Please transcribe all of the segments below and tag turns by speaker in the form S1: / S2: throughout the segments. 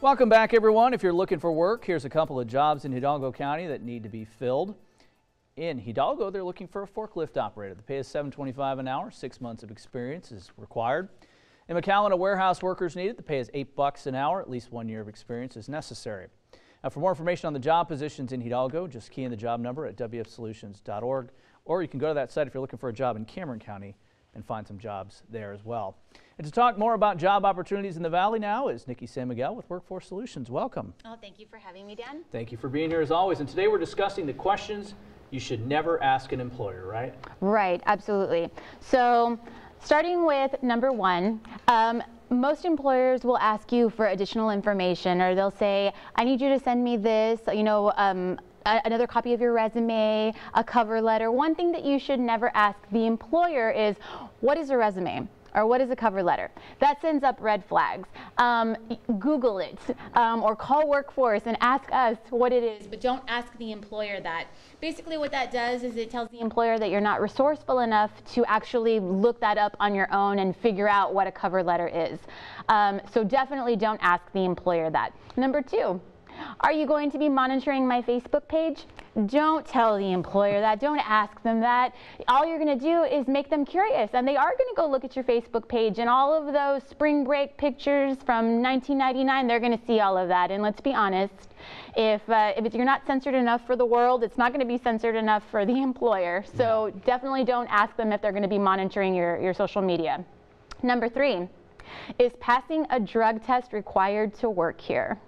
S1: Welcome back, everyone. If you're looking for work, here's a couple of jobs in Hidalgo County that need to be filled. In Hidalgo, they're looking for a forklift operator. The pay is $7.25 an hour. 6 months of experience is required. In McAllen, a warehouse worker is needed. The pay is $8 an hour. At least 1 year of experience is necessary. Now, for more information on the job positions in Hidalgo, just key in the job number at wfsolutions.org, or you can go to that site if you're looking for a job in Cameron County and find some jobs there as well. And to talk more about job opportunities in the Valley now is Nikki San Miguel with Workforce Solutions. Welcome.
S2: Oh, thank you for having me, Dan.
S1: Thank you for being here as always. And today we're discussing the questions you should never ask an employer, right?
S2: Right, absolutely. So starting with number one, most employers will ask you for additional information, or they'll say, I need you to send me this, another copy of your resume, a cover letter. One thing that you should never ask the employer is, what is a resume? Or what is a cover letter? That sends up red flags. Google it or call Workforce and ask us what it is, but don't ask the employer that. Basically what that does is it tells the employer that you're not resourceful enough to actually look that up on your own and figure out what a cover letter is. So definitely don't ask the employer that. Number two, are you going to be monitoring my Facebook page? Don't tell the employer that. Don't ask them that. All you're going to do is make them curious, and they are going to go look at your Facebook page, and all of those spring break pictures from 1999, they're going to see all of that. And let's be honest, if you're not censored enough for the world, it's not going to be censored enough for the employer. So definitely don't ask them if they're going to be monitoring your social media. Number three, is passing a drug test required to work here?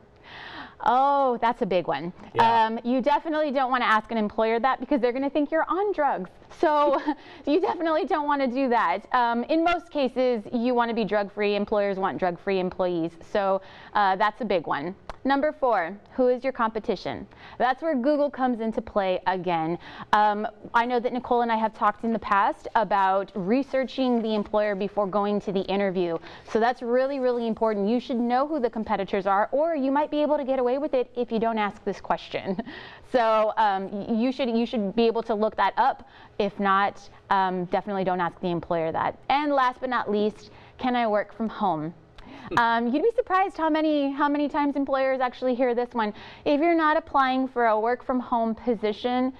S2: Oh, that's a big one.
S1: Yeah.
S2: You definitely don't want to ask an employer that because they're going to think you're on drugs. So you definitely don't want to do that. In most cases, you want to be drug-free. Employers want drug-free employees. So that's a big one. Number four, who is your competition? That's where Google comes into play again. I know that Nicole and I have talked in the past about researching the employer before going to the interview. So that's really, really important. You should know who the competitors are, or you might be able to get away with it if you don't ask this question. So you should be able to look that up. If not, definitely don't ask the employer that. And last but not least, can I work from home? You'd be surprised how many times employers actually hear this one. If you're not applying for a work from home position,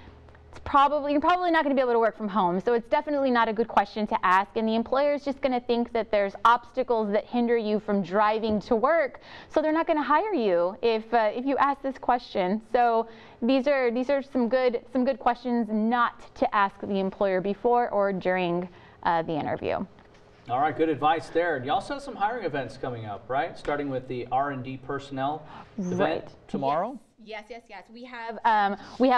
S2: you're probably not going to be able to work from home. So it's definitely not a good question to ask. And the employer is just going to think that there's obstacles that hinder you from driving to work. So they're not going to hire you if you ask this question. So these are some good questions not to ask the employer before or during the interview.
S1: All right, good advice there. And you also have some hiring events coming up, right? Starting with the R&D personnel event tomorrow.
S2: Yes. We have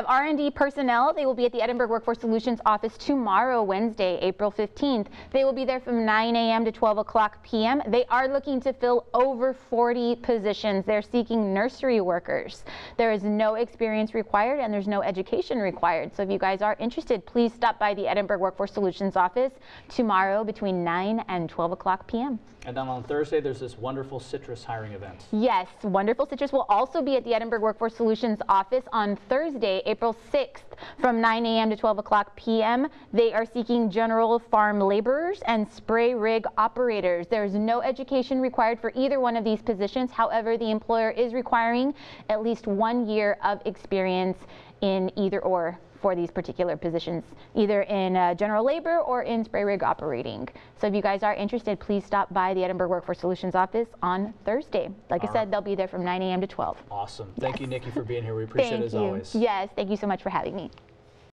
S2: R&D personnel. They will be at the Edinburgh Workforce Solutions office tomorrow, Wednesday, April 15th. They will be there from 9 a.m. to 12 o'clock p.m. They are looking to fill over 40 positions. They're seeking nursery workers. There is no experience required and there's no education required. So if you guys are interested, please stop by the Edinburgh Workforce Solutions office tomorrow between 9 and 12 o'clock p.m.
S1: And then on Thursday, there's this Wonderful Citrus hiring event.
S2: Yes, Wonderful Citrus will also be at the Edinburgh Workforce Solutions office on Thursday, April 6th from 9 a.m. to 12 o'clock p.m. They are seeking general farm laborers and spray rig operators. There is no education required for either one of these positions. However, the employer is requiring at least 1 year of experience in either or for these particular positions, either in general labor or in spray rig operating. So if you guys are interested, please stop by the Edinburgh Workforce Solutions office on Thursday. Like I said, they'll be there from 9 a.m. to 12.
S1: Awesome. Thank you, Nikki, for being here. We appreciate it as always.
S2: Yes, thank you so much for having me.